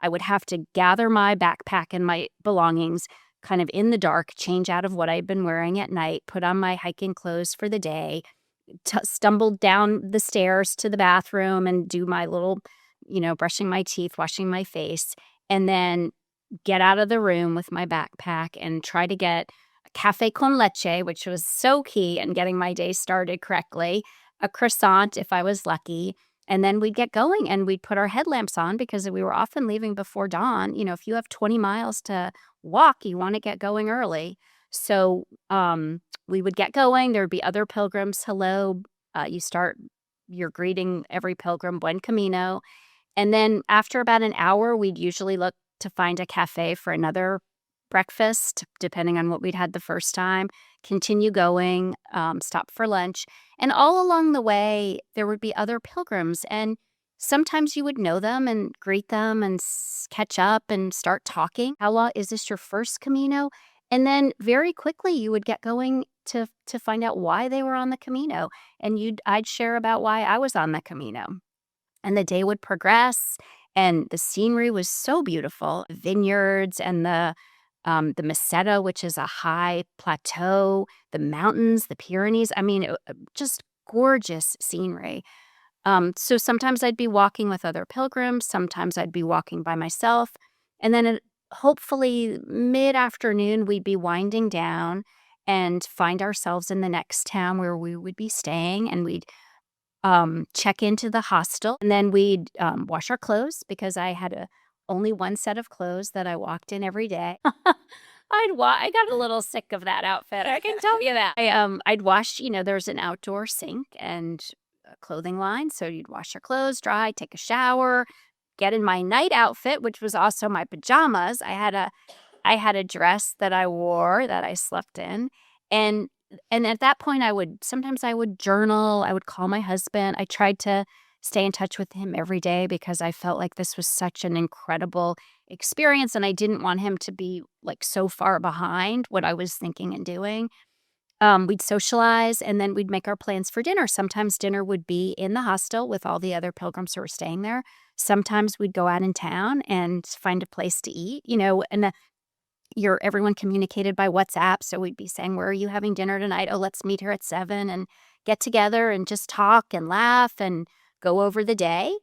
I would have to gather my backpack and my belongings kind of in the dark, change out of what I'd been wearing at night, put on my hiking clothes for the day, stumbled down the stairs to the bathroom and do my little, brushing my teeth, washing my face, and then get out of the room with my backpack and try to get a cafe con leche, which was so key in getting my day started correctly, a croissant if I was lucky, and then we'd get going and we'd put our headlamps on because we were often leaving before dawn. If you have 20 miles to walk, you want to get going early. So we would get going. There would be other pilgrims. Hello. You're greeting every pilgrim, Buen Camino. And then after about an hour, we'd usually look to find a cafe for another breakfast, depending on what we'd had the first time, continue going, stop for lunch. And all along the way, there would be other pilgrims. And sometimes you would know them and greet them and catch up and start talking. How long is this your first Camino? And then very quickly you would get going to find out why they were on the Camino. And I'd share about why I was on the Camino. And the day would progress, and the scenery was so beautiful. Vineyards and the Meseta, which is a high plateau, the mountains, the Pyrenees. I mean, just gorgeous scenery. So sometimes I'd be walking with other pilgrims. Sometimes I'd be walking by myself. And then hopefully mid-afternoon, we'd be winding down and find ourselves in the next town where we would be staying. And we'd check into the hostel. And then we'd wash our clothes because I had only one set of clothes that I walked in every day. I got a little sick of that outfit. I can tell you that. I'd wash, there's an outdoor sink and a clothing line. So you'd wash your clothes, dry, take a shower, get in my night outfit, which was also my pajamas. I had a dress that I wore that I slept in. And at that point, sometimes I would journal. I would call my husband. I tried to stay in touch with him every day because I felt like this was such an incredible experience. And I didn't want him to be like so far behind what I was thinking and doing. We'd socialize and then we'd make our plans for dinner. Sometimes dinner would be in the hostel with all the other pilgrims who were staying there. Sometimes we'd go out in town and find a place to eat, and everyone communicated by WhatsApp. So we'd be saying, where are you having dinner tonight? Oh, let's meet here at 7 and get together and just talk and laugh and go over the day.